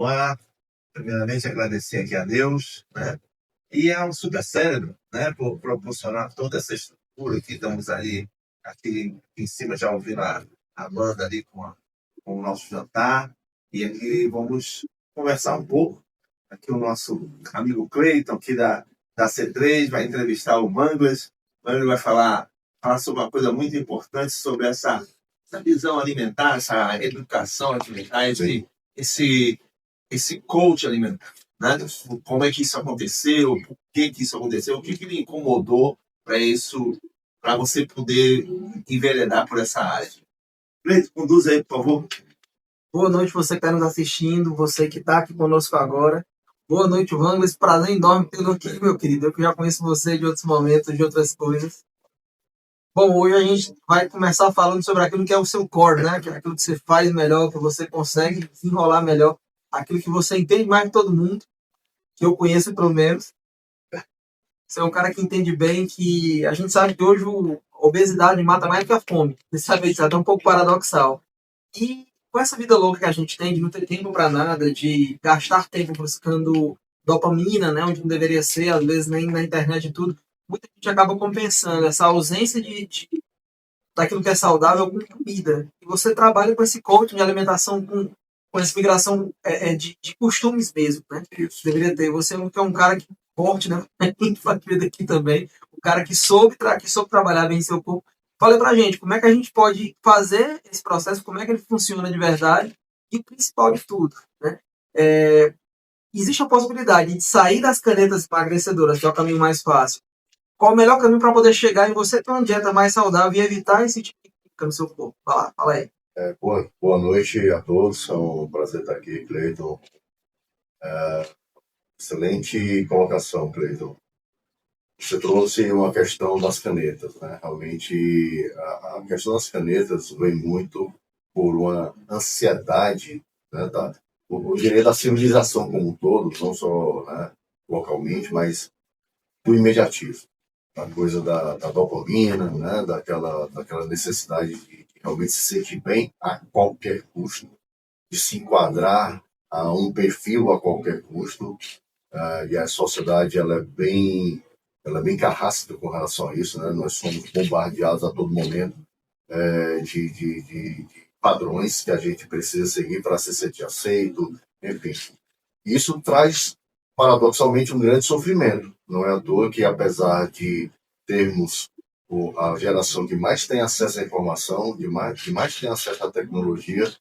Olá, primeiramente agradecer aqui a Deus, né? E ao Supercérebro, né, por proporcionar toda essa estrutura que estamos ali, aqui em cima já ouvindo a banda ali com o nosso jantar. E aqui vamos conversar um pouco. Aqui o nosso amigo Cleiton, aqui da C3, vai entrevistar o Manglas. O Manglas vai falar sobre uma coisa muito importante, sobre essa visão alimentar, essa educação alimentar, esse coach alimentar, né? Como é que isso aconteceu, por que isso aconteceu, o que lhe incomodou para isso, para você poder enveredar por essa área. Cleiton, conduz aí, por favor. Boa noite, você que está nos assistindo, você que está aqui conosco agora. Boa noite, Wangler. Prazer enorme tê-lo aqui, meu querido. Eu que já conheço você de outros momentos, de outras coisas. Bom, hoje a gente vai começar falando sobre aquilo que é o seu core, né? Aquilo que você faz melhor, que você consegue desenrolar melhor, aquilo que você entende mais que todo mundo, que eu conheço pelo menos. Você é um cara que entende bem que a gente sabe que hoje a obesidade mata mais do que a fome. Você sabe disso, é até um pouco paradoxal. E com essa vida louca que a gente tem, de não ter tempo para nada, de gastar tempo buscando dopamina, né, onde não deveria ser, às vezes nem na internet e tudo, muita gente acaba compensando essa ausência daquilo que é saudável com comida. E você trabalha com esse coaching de alimentação, com essa migração de costumes mesmo, né? Isso. Deveria ter. Você é um cara que forte, né? Família daqui também. Um cara que soube trabalhar bem seu corpo. Fala pra gente, como é que a gente pode fazer esse processo, como é que ele funciona de verdade e o principal de tudo, né? Existe a possibilidade de sair das canetas emagrecedoras, que é o caminho mais fácil. Qual o melhor caminho para poder chegar em você ter uma dieta mais saudável e evitar esse tipo de química no seu corpo? Fala aí. Boa noite a todos, é um prazer estar aqui, Cleiton. Excelente colocação, Cleiton. Você trouxe uma questão das canetas, né? Realmente, a questão das canetas vem muito por uma ansiedade, né, eu diria da civilização como um todo, não só, né, localmente, mas do imediatismo. A coisa da dopamina, né, daquela necessidade de realmente se sentir bem a qualquer custo, de se enquadrar a um perfil a qualquer custo. E a sociedade ela é bem carrasca com relação a isso, né? Nós somos bombardeados a todo momento de padrões que a gente precisa seguir para se sentir aceito, enfim. Isso traz, paradoxalmente, um grande sofrimento. Não é à toa que, apesar de termos a geração que mais tem acesso à informação, que mais tem acesso à tecnologia,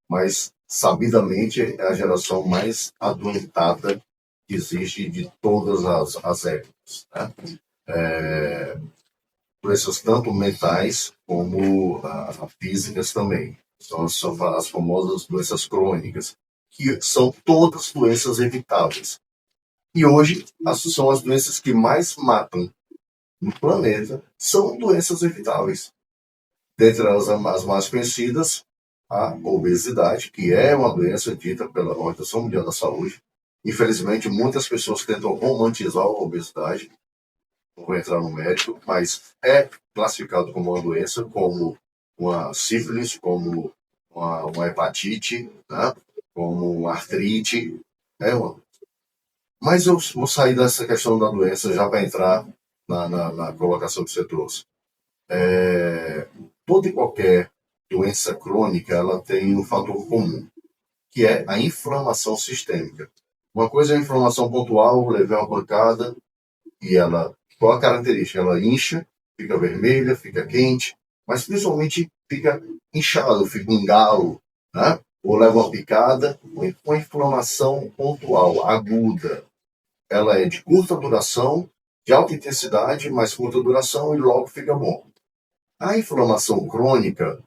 mas, sabidamente, é a geração mais adoentada que existe de todas as épocas. Né? Doenças tanto mentais como físicas também. São as famosas doenças crônicas, que são todas doenças evitáveis. E hoje, são as doenças que mais matam no planeta, são doenças evitáveis. Dentre as mais conhecidas, a obesidade, que é uma doença dita pela Organização Mundial da Saúde. Infelizmente, muitas pessoas tentam romantizar a obesidade, não vou entrar no mérito, mas é classificado como uma doença, como uma sífilis, como uma hepatite, né? Como uma artrite. Mas eu vou sair dessa questão da doença já para entrar na colocação que você trouxe. Toda e qualquer doença crônica ela tem um fator comum, que é a inflamação sistêmica. Uma coisa é a inflamação pontual, levei uma pancada e ela, qual a característica? Ela incha, fica vermelha, fica quente, mas principalmente fica inchado, fica um galo, né? Ou leva uma picada, uma inflamação pontual, aguda. Ela é de curta duração, de alta intensidade, mas curta duração e logo fica bom. A inflamação crônica,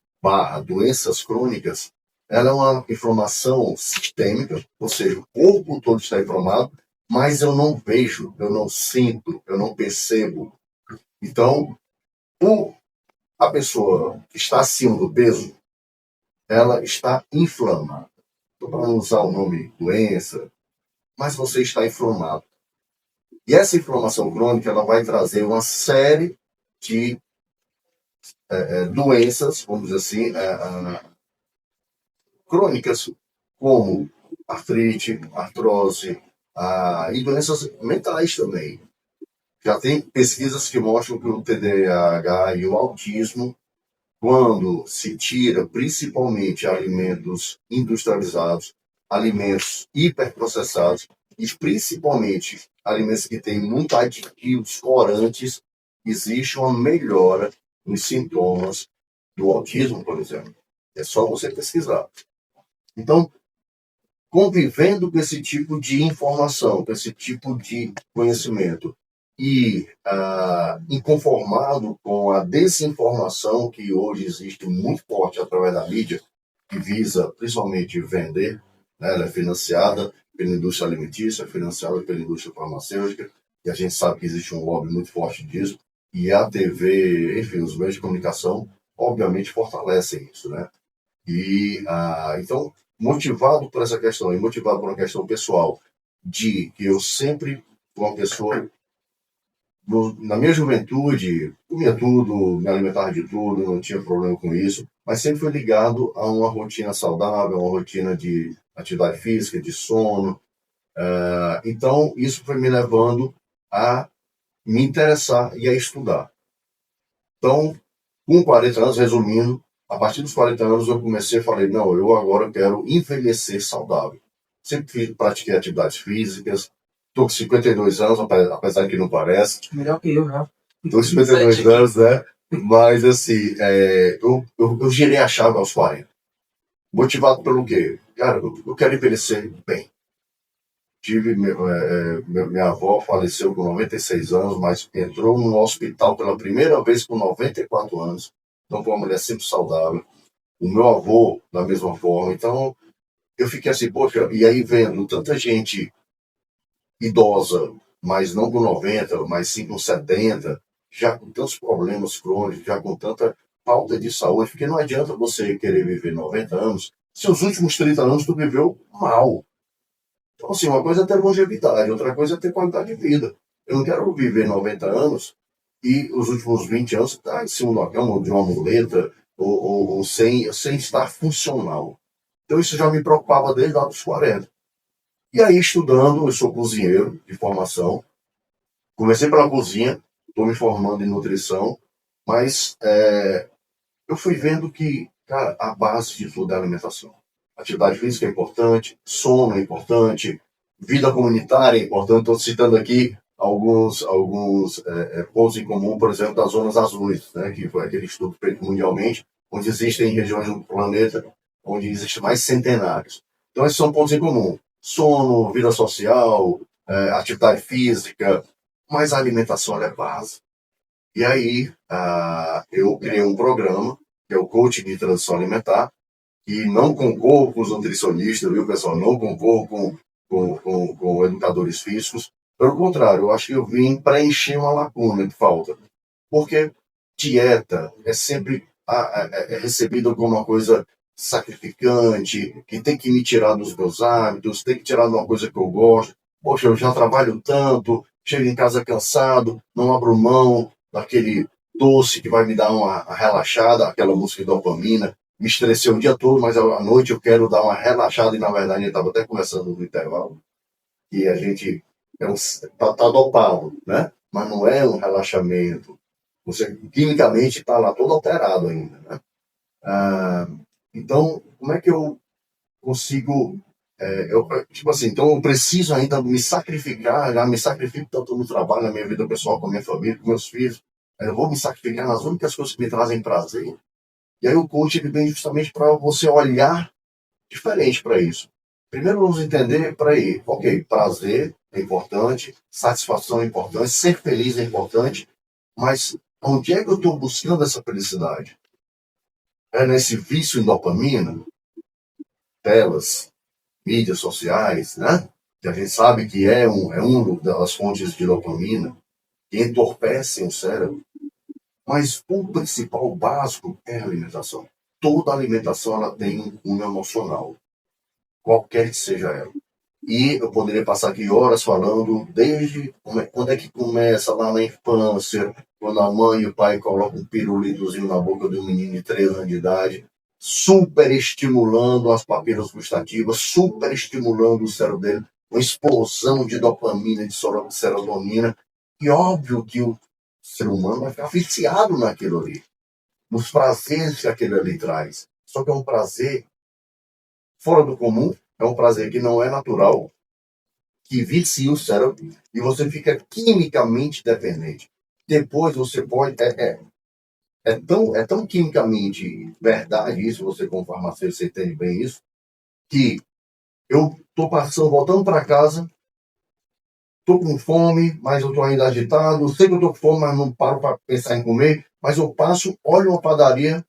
doenças crônicas, ela é uma inflamação sistêmica, ou seja, o corpo todo está inflamado, mas eu não vejo, eu não sinto, eu não percebo. Então, a pessoa que está acima do peso, ela está inflamada. Estou para não usar o nome doença, mas você está inflamado. E essa inflamação crônica ela vai trazer uma série de doenças, vamos dizer assim, crônicas, como artrite, artrose, e doenças mentais também. Já tem pesquisas que mostram que o TDAH e o autismo, quando se tira principalmente alimentos industrializados, alimentos hiperprocessados e principalmente alimentos que têm muitos aditivos corantes, existe uma melhora nos sintomas do autismo, por exemplo. É só você pesquisar. Então, convivendo com esse tipo de informação, com esse tipo de conhecimento e inconformado com a desinformação que hoje existe muito forte através da mídia, que visa principalmente vender, né? Ela é financiada pela indústria alimentícia, é financiada pela indústria farmacêutica, e a gente sabe que existe um lobby muito forte disso, e a TV, enfim, os meios de comunicação, obviamente, fortalecem isso, né? E, então, motivado por essa questão, e motivado por uma questão pessoal, de que eu sempre fui uma pessoa, na minha juventude, comia tudo, me alimentava de tudo, não tinha problema com isso, mas sempre fui ligado a uma rotina saudável, uma rotina de atividade física, de sono. Então, isso foi me levando a me interessar e a estudar. Então, com 40 anos, resumindo, a partir dos 40 anos eu comecei e falei, não, eu agora quero envelhecer saudável. Sempre pratiquei atividades físicas, estou com 52 anos, apesar que não parece. Melhor que eu, né? Estou com 52 anos, né? Mas, assim, eu girei a chave aos 40. Motivado pelo quê? Cara, eu quero envelhecer bem. Minha avó faleceu com 96 anos, mas entrou no hospital pela primeira vez com 94 anos. Então, foi uma mulher sempre saudável. O meu avô, da mesma forma. Então, eu fiquei assim, poxa, e aí vendo tanta gente idosa, mas não com 90, mas sim com 70, já com tantos problemas crônicos, já com tanta falta de saúde, porque não adianta você querer viver 90 anos se os últimos 30 anos tu viveu mal. Então, assim, uma coisa é ter longevidade, outra coisa é ter qualidade de vida. Eu não quero viver 90 anos e os últimos 20 anos estar em cima de uma cama, de uma muleta, ou sem estar funcional. Então, isso já me preocupava desde lá dos 40. E aí, estudando, eu sou cozinheiro de formação. Comecei pela cozinha, estou me formando em nutrição, mas eu fui vendo que, cara, a base de tudo é a alimentação. Atividade física é importante, sono é importante, vida comunitária é importante. Estou citando aqui alguns pontos em comum, por exemplo, das zonas azuis, né, que foi aquele estudo feito mundialmente, onde existem regiões do planeta onde existem mais centenários. Então, esses são pontos em comum. Sono, vida social, atividade física, mas a alimentação é base. E aí, eu criei um programa, que é o Coaching de Transição Alimentar, e não concorro com os nutricionistas, viu, pessoal? Não concorro com educadores físicos. Pelo contrário, eu acho que eu vim preencher uma lacuna que falta. Porque dieta é sempre recebida como uma coisa sacrificante, que tem que me tirar dos meus hábitos, tem que tirar de uma coisa que eu gosto. Poxa, eu já trabalho tanto, chego em casa cansado, não abro mão daquele doce que vai me dar uma relaxada, aquela música de dopamina. Me estressei o dia todo, mas à noite eu quero dar uma relaxada, e na verdade a gente estava até conversando no intervalo, que a gente tá dopado, né? Mas não é um relaxamento. Você quimicamente está lá todo alterado ainda, né? Então, como é que eu consigo... tipo assim, então eu preciso ainda me sacrificar, já me sacrifico tanto no trabalho, na minha vida pessoal, com a minha família, com meus filhos. Eu vou me sacrificar nas únicas coisas que me trazem prazer. E aí o coach ele vem justamente para você olhar diferente para isso. Primeiro vamos entender para aí, ok, prazer é importante, satisfação é importante, ser feliz é importante, mas onde é que eu estou buscando essa felicidade? É nesse vício em dopamina, telas, mídias sociais, né? Que a gente sabe que é uma das fontes de dopamina que entorpecem o cérebro. Mas o principal, o básico, é a alimentação. Toda alimentação ela tem um cunho emocional, qualquer que seja ela. E eu poderia passar aqui horas falando desde quando é que começa lá na infância, quando a mãe e o pai colocam um pirulitozinho na boca de um menino de 3 anos de idade. super estimulando as papilas gustativas, super estimulando o cérebro dele, uma explosão de dopamina, de serotonina. E óbvio que o ser humano vai ficar viciado naquilo ali, nos prazeres que aquele ali traz. Só que é um prazer fora do comum, é um prazer que não é natural, que vicia o cérebro e você fica quimicamente dependente. Depois você pode. É tão quimicamente verdade isso, você como farmacêutico, você entende bem isso, que eu estou passando, voltando para casa, estou com fome, mas eu estou ainda agitado, sei que eu estou com fome, mas não paro para pensar em comer, mas eu passo, olho uma padaria,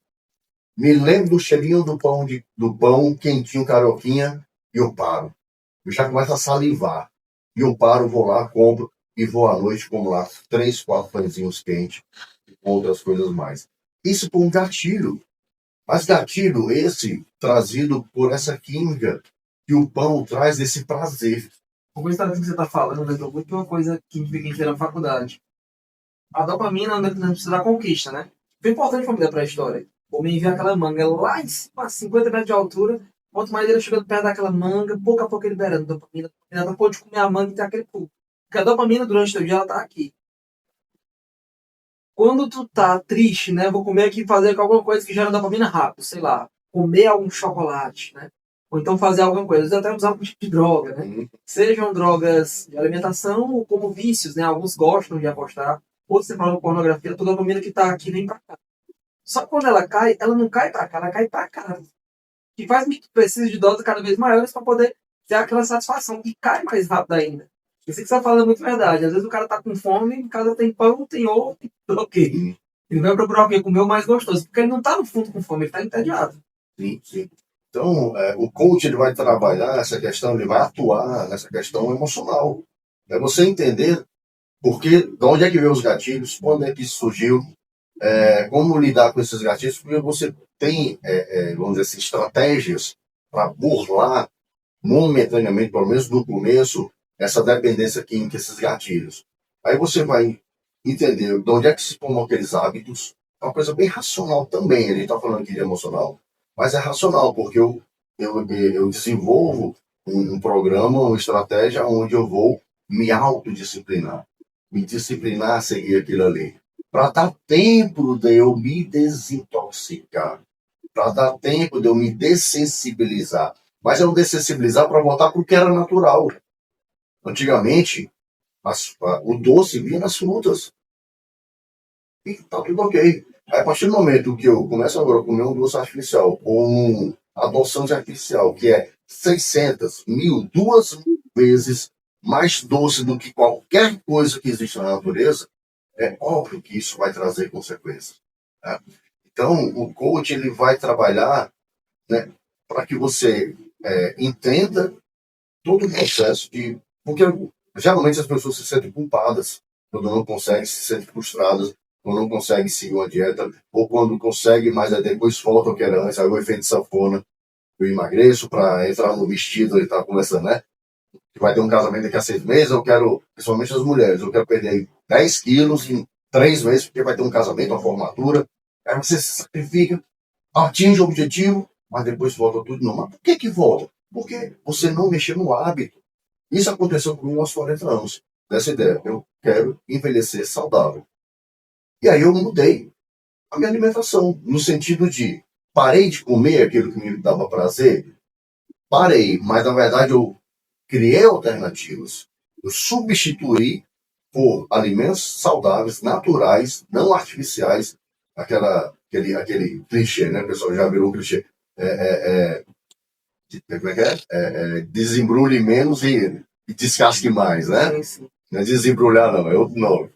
me lembro do cheirinho do pão quentinho, carioquinha, e eu paro. Eu já começo a salivar. E eu paro, vou lá, compro, e vou à noite, como lá, 3, 4 pãezinhos quentes, e outras coisas mais. Isso por um gatilho. Mas gatilho esse trazido por essa química que o pão traz esse prazer. Uma coisa que você está falando, lembrou muito uma coisa que a gente fica na faculdade. A dopamina é um precisa da conquista, né? Foi importante para mim para a história. O homem vê aquela manga lá em cima, a 50 metros de altura, quanto mais ele chegando perto daquela manga, pouco a pouco ele liberando dopamina. Ele não pode comer a manga e ter aquele pulo. Porque a dopamina durante o teu dia ela tá aqui. Quando tu tá triste, né? Vou comer aqui e fazer alguma coisa que gera dopamina rápido, sei lá, comer algum chocolate, né? Ou então fazer alguma coisa. Às vezes até usar algum tipo de droga, né? Sejam drogas de alimentação ou como vícios, né? Alguns gostam de apostar. Outros você fala pornografia, toda a dopamina que tá aqui vem pra cá. Só que quando ela cai, ela não cai pra cá, ela cai pra cá. Que faz com que tu precise de doses cada vez maiores para poder ter aquela satisfação. E cai mais rápido ainda. Isso que você está falando é muito verdade. Às vezes o cara tá com fome, em casa tem pão, tem ovo, ok. Ele vai procurar o quê? Comer o mais gostoso. Porque ele não tá no fundo com fome, ele tá entediado. Sim, sim. Então, o coach ele vai trabalhar essa questão, ele vai atuar nessa questão emocional. É você entender porque, de onde é que veio os gatilhos, quando é que isso surgiu, como lidar com esses gatilhos, porque você tem, vamos dizer assim, estratégias para burlar momentaneamente, pelo menos no começo, essa dependência química, esses gatilhos. Aí você vai entender de onde é que se formam aqueles hábitos. É uma coisa bem racional também. A gente está falando aqui de emocional, mas é racional, porque eu desenvolvo um programa, uma estratégia onde eu vou me autodisciplinar, me disciplinar a seguir aquilo ali. Para dar tempo de eu me desintoxicar, para dar tempo de eu me dessensibilizar. Mas eu dessensibilizar para voltar para o que era natural. Antigamente, o doce vinha nas frutas. E tá tudo ok. Aí, a partir do momento que eu começo agora a comer um doce artificial, ou um adoçante artificial, que é 600, 1000, 2000 vezes mais doce do que qualquer coisa que existe na natureza, é óbvio que isso vai trazer consequências. Né? Então, o coach ele vai trabalhar, né, para que você entenda todo o processo de... Porque geralmente as pessoas se sentem culpadas quando não conseguem, se sentem frustradas quando não conseguem seguir uma dieta, ou quando conseguem, mas aí depois falta o que era antes, aí o efeito sanfona, eu emagreço para entrar no vestido e estar conversando, né? Que vai ter um casamento daqui a 6 meses, eu quero, principalmente as mulheres, eu quero perder 10 quilos em 3 meses, porque vai ter um casamento, uma formatura, aí você se sacrifica, atinge o objetivo, mas depois volta tudo normal. Por que volta? Porque você não mexeu no hábito. Isso aconteceu comigo aos 40 anos. Dessa ideia, eu quero envelhecer saudável. E aí eu mudei a minha alimentação, no sentido de parei de comer aquilo que me dava prazer, parei, mas na verdade eu criei alternativas. Eu substituí por alimentos saudáveis, naturais, não artificiais, aquele clichê, né? O pessoal já virou um clichê. Como é que é? Desembrulhe menos e descasque mais, né? Sim, sim. Não é desembrulhar, não, é outro nome.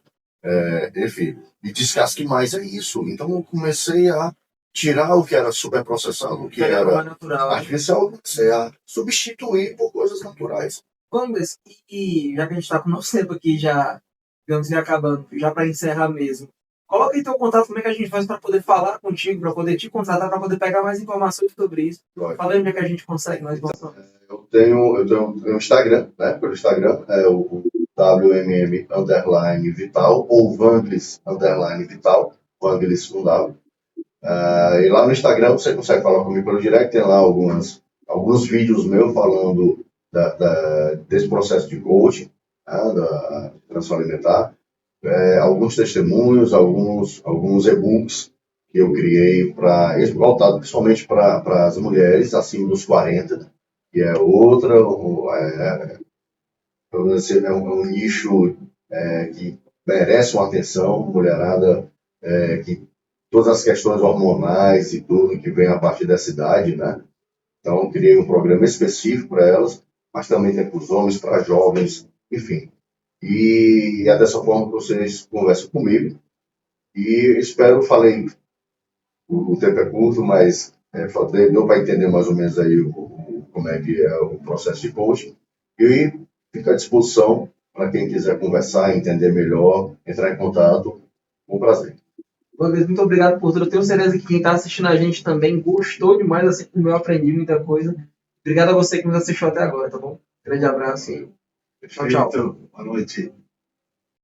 Enfim, e descasque mais é isso. Então eu comecei a tirar o que era superprocessado, o que era natural. artificial, comecei a substituir por coisas naturais. Vamos, e já que a gente está com o nosso tempo aqui, já, digamos assim, acabando, já para encerrar mesmo, coloca aí teu contato, como é que a gente faz para poder falar contigo, para poder te contratar, para poder pegar mais informações sobre isso. Fala aí onde é que a gente consegue mais informações. Eu tenho um Instagram, né? Pelo Instagram, é o WMM_Vital ou Vanglis_Vital, Vanglis com W. E lá no Instagram você consegue falar comigo pelo direct, tem lá alguns vídeos meus falando desse processo de coaching, tá, da transição alimentar, alguns testemunhos, alguns e-books que eu criei voltado principalmente para as mulheres acima dos 40, que é outra, é um nicho que merece uma atenção, mulherada, que todas as questões hormonais e tudo que vem a partir dessa idade, né? Então, eu criei um programa específico para elas, mas também tem para os homens, para jovens, enfim. E é dessa forma que vocês conversam comigo. E espero, falei, o tempo é curto, mas deu para entender mais ou menos aí como é que é o processo de coaching. E fica à disposição para quem quiser conversar, entender melhor, entrar em contato. Com prazer. Vanglês, muito obrigado por tudo. Eu tenho certeza que quem está assistindo a gente também gostou demais, assim como eu aprendi muita coisa. Obrigado a você que nos assistiu até agora, tá bom? Grande abraço e tchau, tchau. Perfeito. Boa noite.